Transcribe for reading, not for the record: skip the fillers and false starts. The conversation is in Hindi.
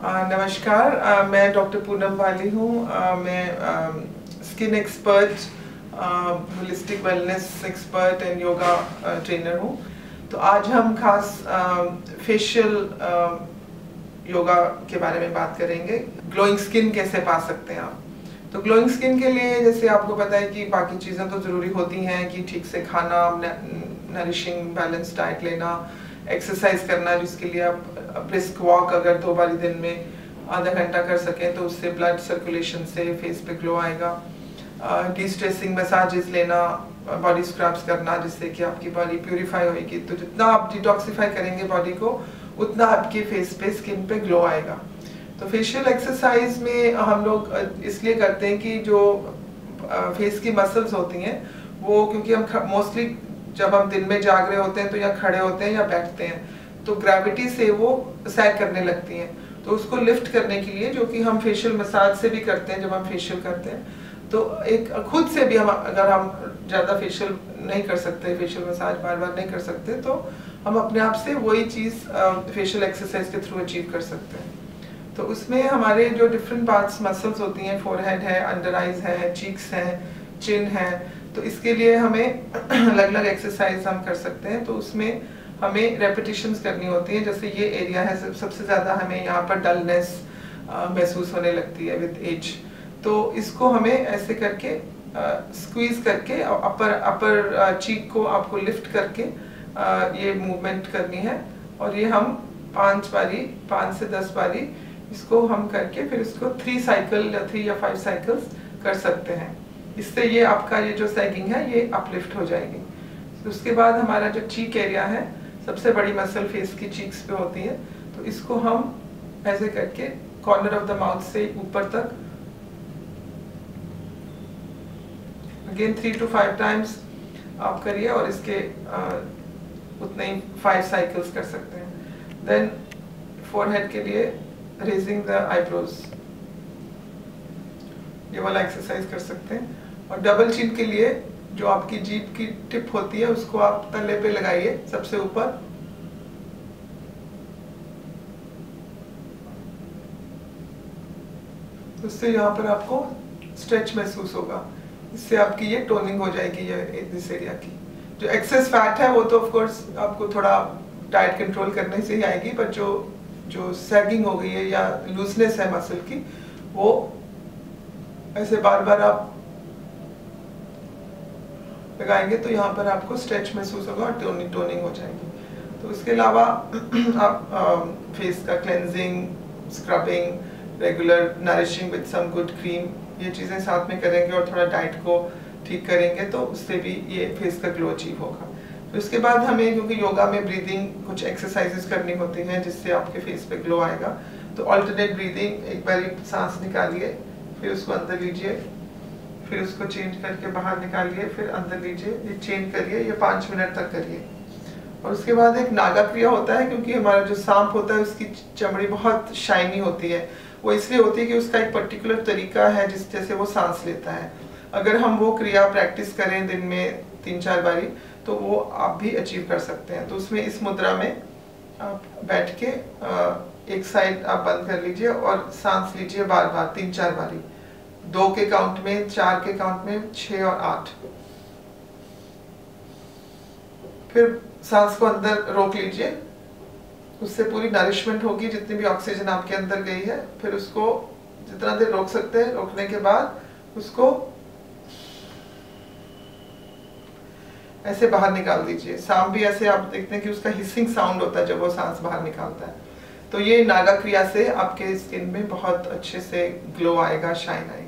नमस्कार, मैं डॉक्टर पूनम वाली हूँ। मैं skin expert, holistic wellness expert and yoga trainer हूँ। तो आज हम खास फेशियल योगा के बारे में बात करेंगे। ग्लोइंग स्किन कैसे पा सकते हैं आप। तो ग्लोइंग स्किन के लिए जैसे आपको पता है कि बाकी चीज़ें तो ज़रूरी होती हैं कि ठीक से खाना, नरिशिंग बैलेंस डाइट लेना, एक्सरसाइज करना, जिसके लिए आप ब्रिस्क वॉक अगर 2 बार दिन में आधा घंटा कर सकें तो उससे ब्लड सर्कुलेशन से फेस पे ग्लो आएगा। डिस्ट्रेसिंग मसाजेस लेना, बॉडी स्क्रब्स करना, जिससे कि आपकी बॉडी प्यूरिफाई होगी। तो जितना आप डिटॉक्सिफाई करेंगे बॉडी को, उतना आपके फेस पे, स्किन पे ग्लो आएगा। तो फेशियल एक्सरसाइज में हम लोग इसलिए करते हैं कि जो फेस की मसल्स होती हैं वो, क्योंकि हम मोस्टली जब हम दिन में जाग रहे होते हैं तो या खड़े होते हैं या बैठते हैं, तो ग्रेविटी से वो सैग करने लगती हैं। तो उसको लिफ्ट करने के लिए, जो कि हम फेशियल मसाज से भी करते हैं, जब हम फेशियल करते हैं तो एक खुद से भी हम, अगर हम ज़्यादा फेशियल नहीं कर सकते, फेशियल मसाज बार बार नहीं कर सकते, तो हम अपने आप से वही चीज़ फेशियल एक्सरसाइज के थ्रू अचीव कर सकते हैं। तो उसमें हमारे जो डिफरेंट पार्ट्स मसल्स होती हैं, फोरहेड है, अंडर आइज है, चीक्स हैं, चिन है, तो इसके लिए हमें अलग अलग एक्सरसाइज हम कर सकते हैं। तो उसमें हमें रेपिटेशंस करनी होती हैं। जैसे ये एरिया है, सबसे ज़्यादा हमें यहाँ पर डलनेस महसूस होने लगती है विद एज। तो इसको हमें ऐसे करके स्क्वीज करके अपर चीक को आपको लिफ्ट करके ये मूवमेंट करनी है। और ये हम 5 से 10 बारी इसको हम करके फिर इसको 3 साइकिल या 3 या 5 साइकिल्स कर सकते हैं। इससे ये आपका ये जो सैगिंग है ये अपलिफ्ट हो जाएगी। तो उसके बाद हमारा जो चीक एरिया है, सबसे बड़ी मसल फेस की चीक्स पे होती है, तो इसको हम ऐसे करके कॉर्नर ऑफ द माउथ से ऊपर तक अगेन 3 to 5 टाइम्स आप करिए, और इसके उतने ही 5 साइकिल्स कर सकते हैं। देन फोरहेड के लिए रेजिंग द आईब्रोज, ये वाला एक्सरसाइज कर सकते हैं। और डबल चिन के लिए जो आपकी जीभ की टिप होती है उसको आप तले पे लगाइए सबसे ऊपर, उससे यहाँ पर आपको स्ट्रेच महसूस होगा। इससे आपकी ये टोनिंग हो जाएगी ये इस एरिया की। जो एक्सेस फैट है वो तो ऑफ कोर्स आपको थोड़ा डाइट कंट्रोल करने से ही आएगी, पर जो सैगिंग हो गई है या लूजनेस है मसल की, वो ऐसे बार बार आप लगाएंगे तो यहाँ पर आपको स्ट्रेच महसूस होगा और टोनिंग हो जाएगी। तो इसके अलावा आप फेस का cleansing, scrubbing, regular nourishing with some good cream, ये चीज़ें साथ में करेंगे और थोड़ा डाइट को ठीक करेंगे तो उससे भी ये फेस का ग्लो अचीव होगा। तो इसके बाद हमें, क्योंकि योगा में ब्रीदिंग कुछ एक्सरसाइजेस करनी होती हैं जिससे आपके फेस पे ग्लो आएगा, तो अल्टरनेट ब्रीदिंग, एक बार सांस निकालिए, फिर उसको अंदर लीजिए, फिर उसको चेंज करके बाहर निकालिए, फिर अंदर लीजिए, ये चेंज करिए, ये 5 मिनट तक करिए। और उसके बाद एक नागा क्रिया होता है, क्योंकि हमारा जो सांप होता है उसकी चमड़ी बहुत शाइनी होती है। वो इसलिए होती है कि उसका एक पर्टिकुलर तरीका है जिस जैसे वो सांस लेता है। अगर हम वो क्रिया प्रैक्टिस करें दिन में 3-4 बारी, तो वो आप भी अचीव कर सकते हैं। तो उसमें इस मुद्रा में आप बैठ के एक साइड आप बंद कर लीजिए और सांस लीजिए बार बार 3-4 बारी, 2 के काउंट में, 4 के काउंट में, 6 और 8। फिर सांस को अंदर रोक लीजिए, उससे पूरी नरिशमेंट होगी, जितनी भी ऑक्सीजन आपके अंदर गई है। फिर उसको जितना देर रोक सकते हैं, रोकने के बाद उसको ऐसे बाहर निकाल दीजिए। सांप भी ऐसे आप देखते हैं कि उसका हिसिंग साउंड होता है जब वो सांस बाहर निकालता है। तो ये नागा क्रिया से आपके स्किन में बहुत अच्छे से ग्लो आएगा, शाइन आएगा।